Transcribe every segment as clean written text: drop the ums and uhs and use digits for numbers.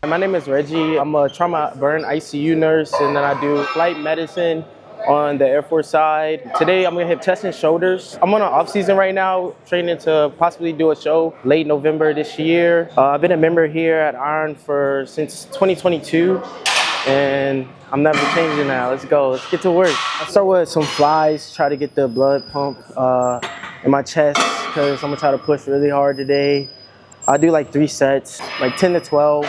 My name is Reggie. I'm a trauma burn ICU nurse, and then I do flight medicine on the Air Force side. Today I'm gonna hit chest and shoulders. I'm on an off season right now, training to possibly do a show late November this year. I've been a member here at Iron since 2022, and I'm never changing now. Let's go, let's get to work. I start with some flies, try to get the blood pump in my chest, because I'm gonna try to push really hard today. I do like 3 sets, like 10 to 12.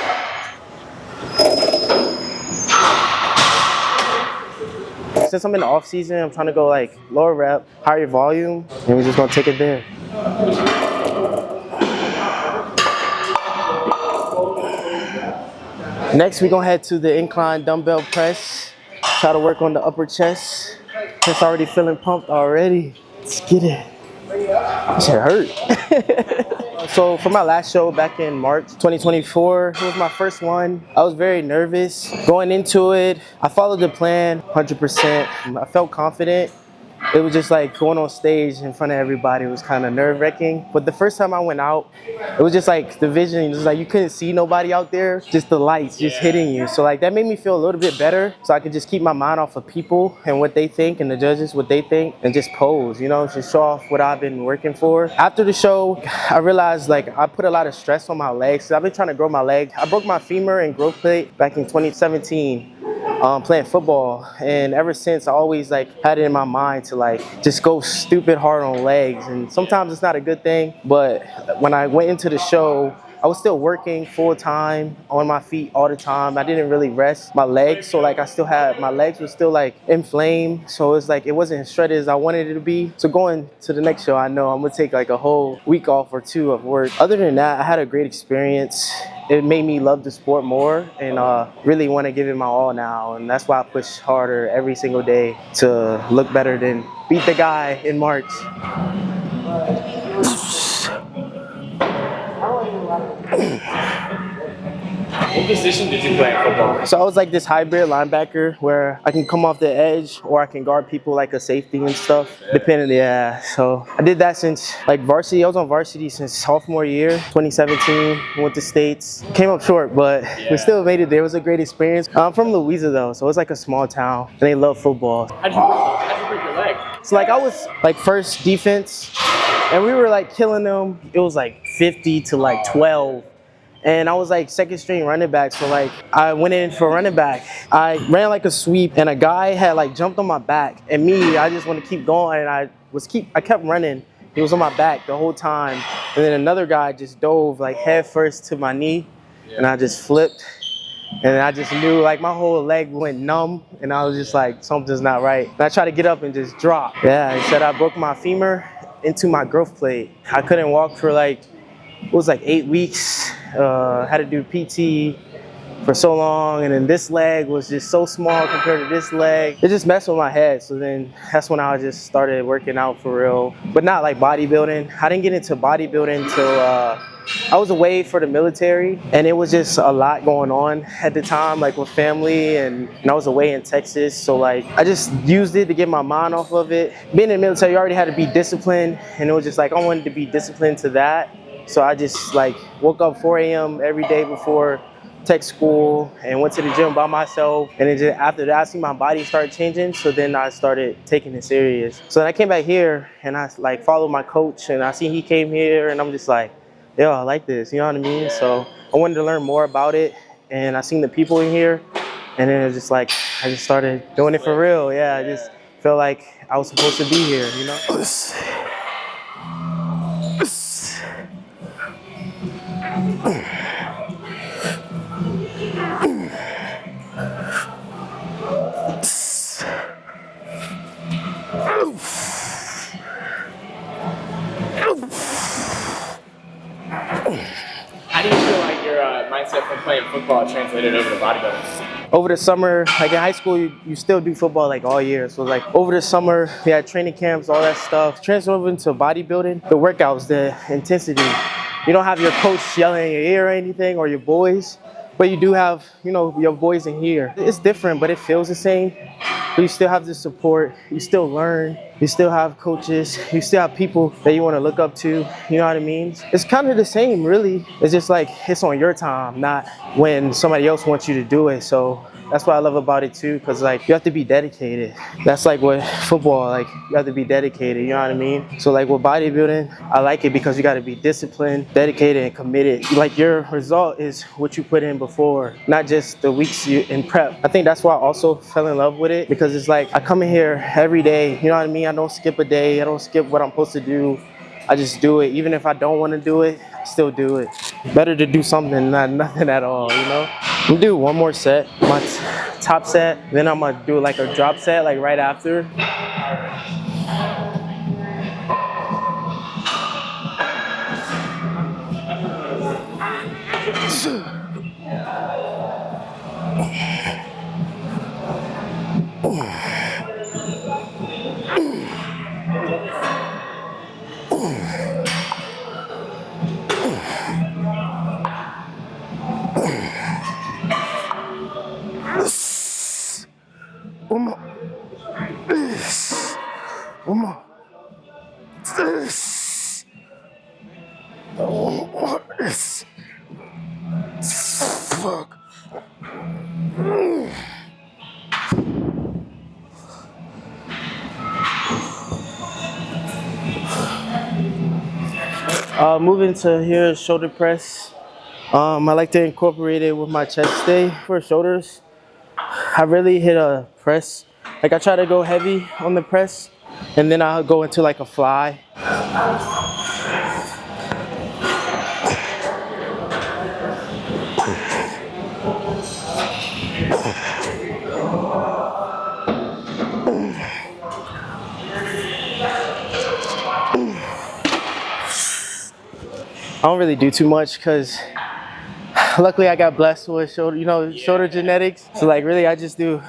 Since I'm in the off season, I'm trying to go like lower rep, higher volume, and we're just gonna take it there. Next, we're gonna head to the incline dumbbell press. Try to work on the upper chest. It's already feeling pumped already. Let's get it. This shit hurt. So for my last show back in March 2024, it was my first one. I was very nervous going into it. I followed the plan 100%. I felt confident. It was just like going on stage in front of everybody was kind of nerve-wracking. But the first time I went out, it was just like the vision, it was like you couldn't see nobody out there, just the lights just hitting you. So like that made me feel a little bit better, so I could just keep my mind off of people and what they think, and the judges what they think, and just pose, you know, just show off what I've been working for. After the show, I realized like I put a lot of stress on my legs. I've been trying to grow my leg. I broke my femur and growth plate back in 2017. Playing football, and ever since I always like had it in my mind to like just go stupid hard on legs, and sometimes it's not a good thing, but when I went into the show, I was still working full time on my feet all the time. I didn't really rest my legs, so like I still had, my legs were still like inflamed, so it's like it wasn't as shredded as I wanted it to be. So going to the next show, I know I'm gonna take like a whole week off or 2 of work. Other than that, I had a great experience. It made me love the sport more, and really want to give it my all now, and that's why I push harder every single day to look better than beat the guy in March. What position did you play in football? So I was like this hybrid linebacker where I can come off the edge or I can guard people like a safety and stuff, depending, yeah. So I did that since like varsity. I was on varsity since sophomore year, 2017, went to States. Came up short, but we still made it there. It was a great experience. I'm from Louisa though, so it's like a small town and they love football. How'd you break your leg? So like I was like first defense and we were like killing them. It was like 50 to like 12. And I was like second string running back, so like I went in for running back. I ran like a sweep, and a guy had like jumped on my back, and me, I just want to keep going, and I kept running. He was on my back the whole time, and then another guy just dove like head first to my knee, and I just flipped, and I just knew like my whole leg went numb, and I was just like something's not right. And I tried to get up and just drop. Yeah, he said I broke my femur into my growth plate. I couldn't walk for like, it was like 8 weeks. Had to do PT for so long, and then this leg was just so small compared to this leg. It just messed with my head, so then that's when I just started working out for real, but not like bodybuilding. I didn't get into bodybuilding till I was away for the military, and it was just a lot going on at the time, like with family, and I was away in Texas, so like I just used it to get my mind off of it. Being in the military, you already had to be disciplined, and it was just like I wanted to be disciplined to that. So I just like woke up 4 a.m. every day before tech school and went to the gym by myself. And then just after that, I see my body start changing. So then I started taking it serious. So then I came back here and I like followed my coach, and I see he came here, and I'm just like, yo, I like this, you know what I mean? So I wanted to learn more about it, and I seen the people in here, and then it was just like, I just started doing it for real. Yeah, I just felt like I was supposed to be here, you know? How do you feel like your mindset from playing football translated over to bodybuilding? Over the summer, like in high school, you still do football like all year. So like over the summer, we had training camps, all that stuff. Transfer over into bodybuilding, the workouts, the intensity. You don't have your coach yelling in your ear or anything, or your boys, but you do have, you know, your boys in here. It's different, but it feels the same. but you still have the support. You still learn. You still have coaches. You still have people that you want to look up to. You know what I mean? It's kind of the same, really. It's just like it's on your time, not when somebody else wants you to do it. So that's what I love about it too, because like you have to be dedicated. That's like what football, like you have to be dedicated, you know what I mean? So like with bodybuilding, I like it because you got to be disciplined, dedicated, and committed. Like your result is what you put in before, not just the weeks you in prep. I think that's why I also fell in love with it, because it's like I come in here every day, you know what I mean? I don't skip a day, I don't skip what I'm supposed to do. I just do it. Even if I don't want to do it, I still do it. Better to do something than not nothing at all, you know? I'm gonna do one more set, my top set, then I'm gonna do like a drop set like right after. One more. One more. One more. Fuck. Moving to here, shoulder press. I like to incorporate it with my chest day for shoulders. I really hit a press. Like I try to go heavy on the press, and then I'll go into like a fly. I don't really do too much because luckily I got blessed with shoulder genetics. So like really I just do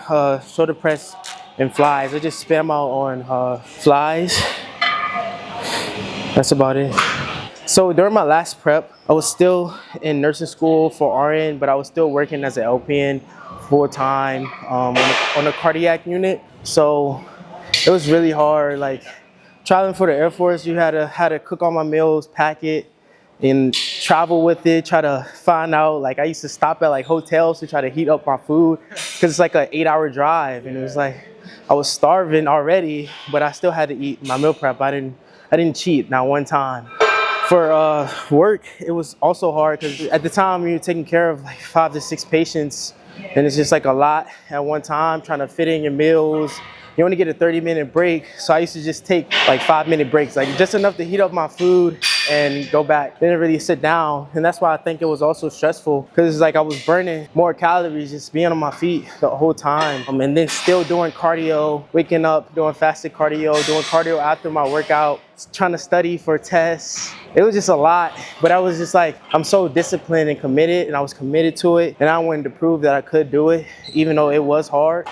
shoulder press and flies. I just spam out on flies. That's about it. So during my last prep, I was still in nursing school for RN, but I was still working as an LPN full time on a cardiac unit. So it was really hard. Like traveling for the Air Force, you had to cook all my meals, pack it, and travel with it, try to find out, like I used to stop at like hotels to try to heat up my food because it's like an 8-hour drive, and it was like I was starving already, but I still had to eat my meal prep. I didn't cheat, not one time. For work, it was also hard because at the time you're taking care of like 5 to 6 patients, and it's just like a lot at one time, trying to fit in your meals. You only get a 30-minute break, so I used to just take like 5-minute breaks, like just enough to heat up my food and go back. Didn't really sit down, and that's why I think it was also stressful, because it's like I was burning more calories just being on my feet the whole time, and then still doing cardio, waking up, doing fasted cardio, doing cardio after my workout, trying to study for tests. It was just a lot, but I was just like, I'm so disciplined and committed, and I was committed to it, and I wanted to prove that I could do it, even though it was hard.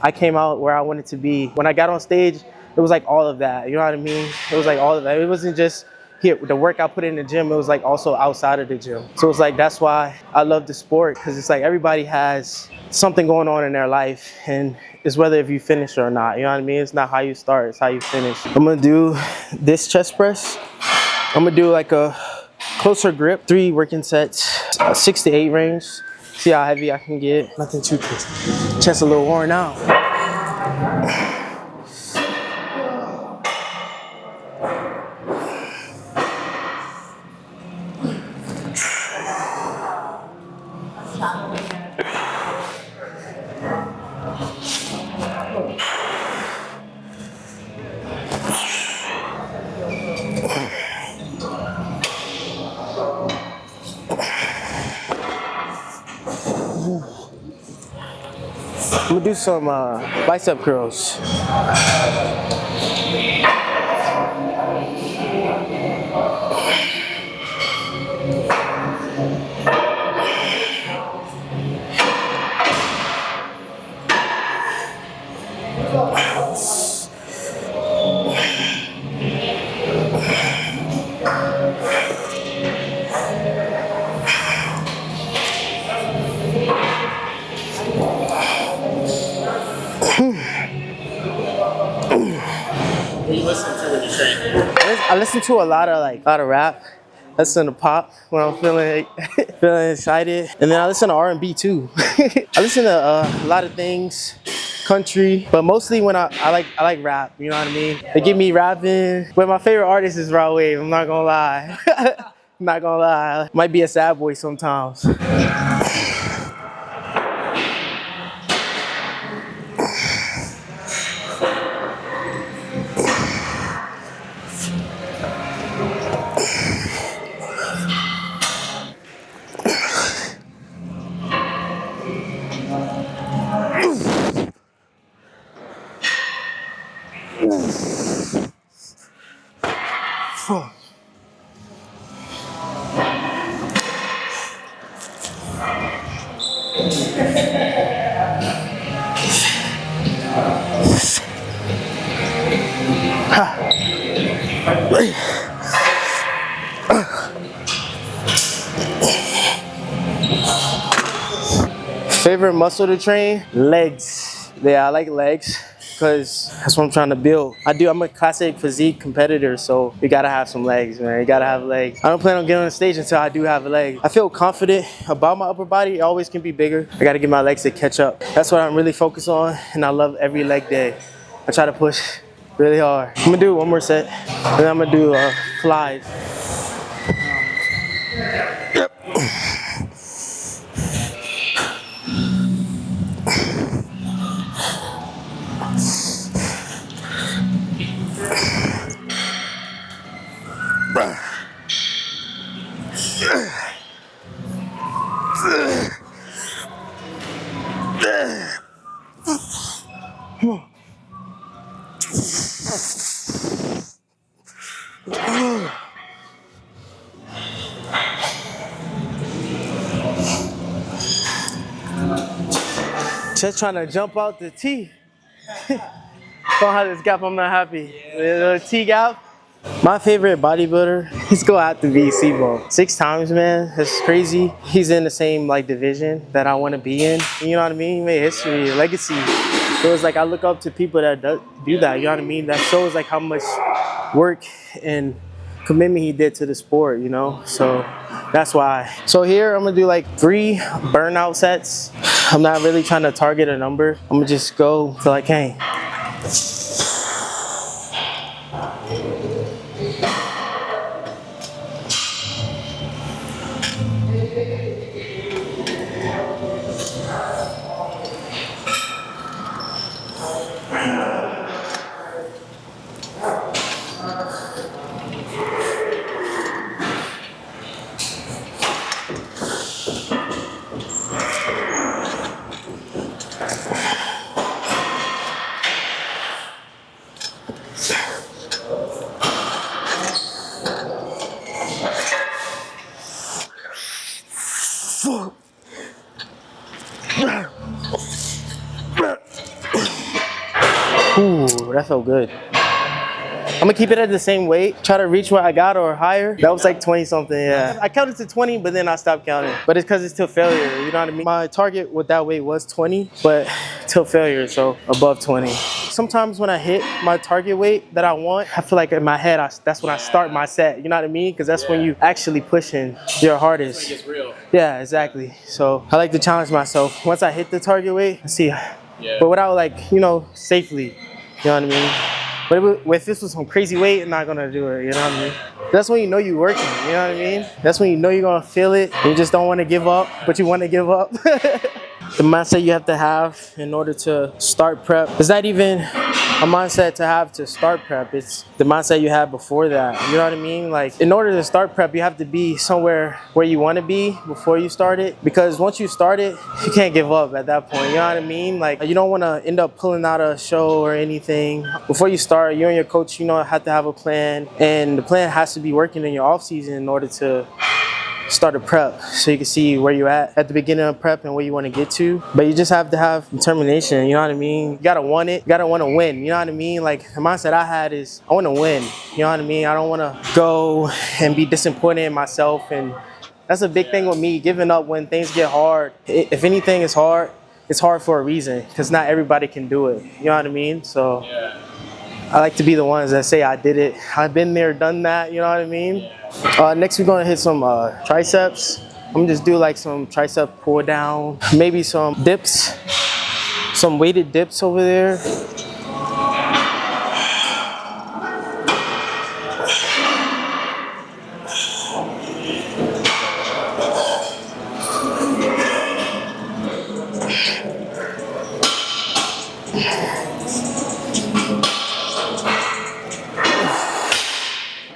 I came out where I wanted to be. When I got on stage, it was like all of that, you know what I mean? It was like all of that. It wasn't just here, the work I put in the gym, it was like also outside of the gym. So it's like, that's why I love the sport, because it's like everybody has something going on in their life, and it's whether if you finish or not, you know what I mean? It's not how you start, it's how you finish. I'm gonna do this chest press. I'm gonna do like a closer grip, 3 working sets, 6 to 8 range. See how heavy I can get. Nothing too crazy. Chest a little worn out. I'm gonna do some bicep curls. train? I listen to a lot of rap. I listen to pop when I'm feeling feeling excited, and then I listen to R&B too. I listen to a lot of things, country, but mostly when I like rap. You know what I mean? They get me rapping. But my favorite artist is Raw Wave. I'm not gonna lie. I'm not gonna lie. Might be a sad boy sometimes. Favorite muscle to train? Legs. Yeah, I like legs because that's what I'm trying to build. I'm a classic physique competitor, so you gotta have some legs, man. You gotta have legs. I don't plan on getting on the stage until I do have a leg. I feel confident about my upper body. It always can be bigger. I gotta get my legs to catch up. That's what I'm really focused on, and I love every leg day. I try to push really hard. I'm gonna do one more set, and then I'm gonna do flies. Just trying to jump out the T. Don't have this gap, I'm not happy. The little T gap. My favorite bodybuilder is gonna have to be Sibo. 6 times, man. That's crazy. He's in the same division that I want to be in. You know what I mean? He made history, legacy. So it's like I look up to people that do that. You know what I mean? That shows how much work and commitment he did to the sport. You know, so that's why. So here I'm gonna do 3 burnout sets. I'm not really trying to target a number. I'm gonna just go till I can. Ooh, that felt good. I'm gonna keep it at the same weight. Try to reach what I got or higher. That was 20 something, yeah. I counted to 20, but then I stopped counting. But it's because it's till failure, you know what I mean? My target with that weight was 20, but till failure, so above 20. Sometimes when I hit my target weight that I want, I feel like in my head, that's when I start my set, you know what I mean? Because that's when you actually pushing your hardest. It's real. Yeah, exactly. So I like to challenge myself. Once I hit the target weight, let's see. Yeah. But without safely, you know what I mean? But if this was some crazy weight, I'm not gonna do it, you know what I mean? That's when you know you're working, you know what I mean? That's when you know you're gonna feel it. You just don't wanna give up, but you wanna give up. The mindset you have to have in order to start prep. It's not even a mindset to have to start prep. It's the mindset you have before that. You know what I mean? In order to start prep, you have to be somewhere where you want to be before you start it. Because once you start it, you can't give up at that point. You know what I mean? You don't want to end up pulling out a show or anything. Before you start, you and your coach, have to have a plan. And the plan has to be working in your off season in order to start a prep, so you can see where you're at the beginning of prep and where you want to get to. But you just have to have determination, you know what I mean? You gotta want it, you gotta want to win, you know what I mean? The mindset I had is I want to win, you know what I mean? I don't want to go and be disappointed in myself, and that's a big thing with me, giving up when things get hard. If anything is hard, it's hard for a reason, because not everybody can do it, you know what I mean? So I like to be the ones that say I did it. I've been there, done that, you know what I mean? Next we're gonna hit some triceps. I'm gonna just do like some tricep pull down, maybe some dips, some weighted dips over there.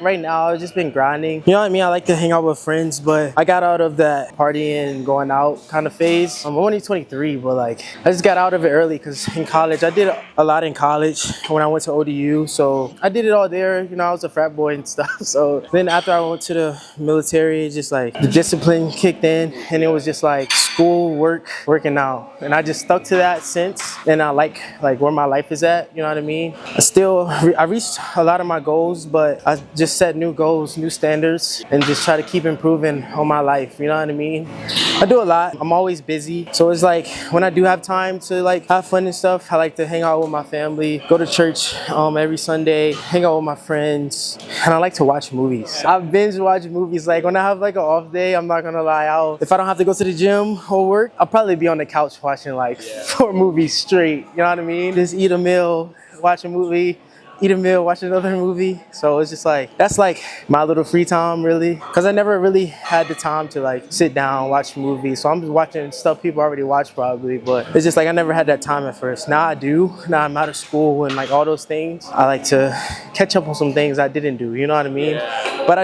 Right now, I've just been grinding. You know what I mean? I like to hang out with friends, but I got out of that partying, going out kind of phase. I'm only 23, but like, I just got out of it early because in college, I did a lot in college when I went to ODU. So I did it all there. You know, I was a frat boy and stuff. So then after I went to the military, just like the discipline kicked in and it was just like school, work, working out. And I just stuck to that since. And I like where my life is at, you know what I mean? I reached a lot of my goals, but I just set new goals, new standards, and just try to keep improving on my life, you know what I mean? I do a lot. I'm always busy. So it's like when I do have time to like have fun and stuff, I like to hang out with my family, go to church every Sunday, hang out with my friends, and I like to watch movies. I binge watch movies. Like when I have like an off day, I'm not gonna lie, if I don't have to go to the gym or work, I'll probably be on the couch watching like 4 movies straight, you know what I mean? Just eat a meal, watch a movie, eat a meal, watch another movie. So it's just like, that's like my little free time really. Cause I never really had the time to like sit down, watch movies. So I'm just watching stuff people already watch probably, but it's just like I never had that time at first. Now I do, now I'm out of school and like all those things. I like to catch up on some things I didn't do, you know what I mean? But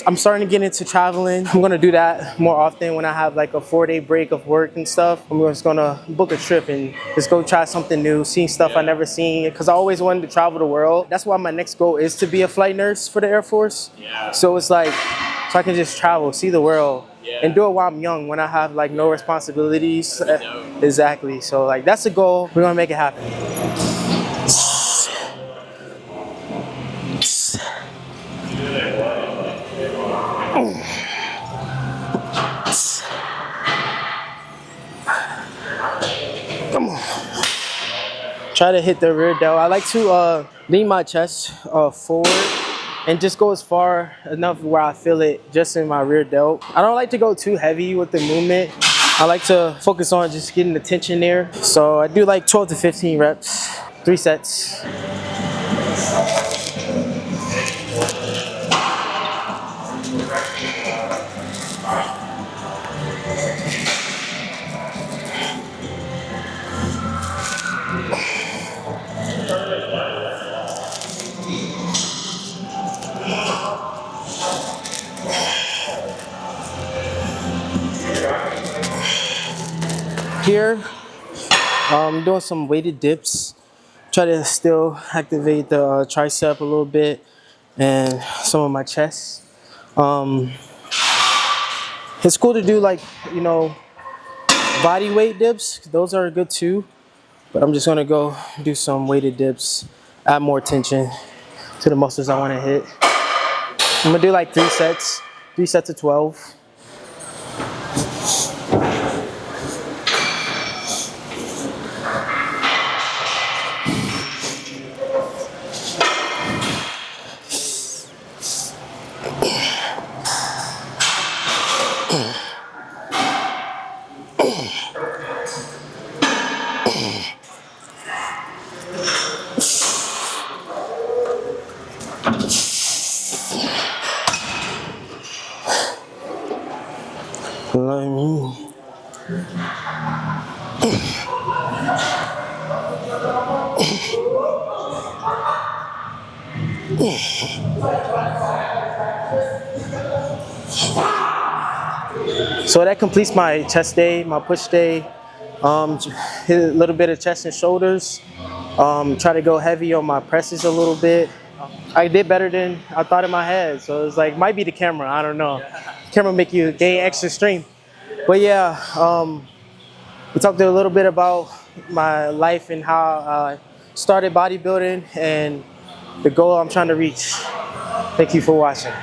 I'm starting to get into traveling. I'm gonna do that more often when I have like a 4-day break of work and stuff. I'm just gonna book a trip and just go try something new, seeing stuff I never seen. Cause I always wanted to travel the world. That's why my next goal is to be a flight nurse for the Air Force. So it's like, so I can just travel, see the world, and do it while I'm young when I have like no responsibilities. Exactly. So like that's the goal. We're gonna make it happen. Come on. Try to hit the rear delt. I like to lean my chest forward and just go as far enough where I feel it just in my rear delt. I don't like to go too heavy with the movement. I like to focus on just getting the tension there. So I do like 12 to 15 reps, 3 sets. Here, I'm doing some weighted dips. Try to still activate the tricep a little bit and some of my chest. It's cool to do like, you know, body weight dips. Those are good too. But I'm just gonna go do some weighted dips, add more tension to the muscles I wanna hit. I'm gonna do like 3 sets of 12. So that completes my chest day, my push day. Hit a little bit of chest and shoulders. Try to go heavy on my presses a little bit. I did better than I thought in my head. So it's like, might be the camera, I don't know. Camera make you gain extra strength. But yeah, we talked a little bit about my life and how I started bodybuilding and the goal I'm trying to reach. Thank you for watching.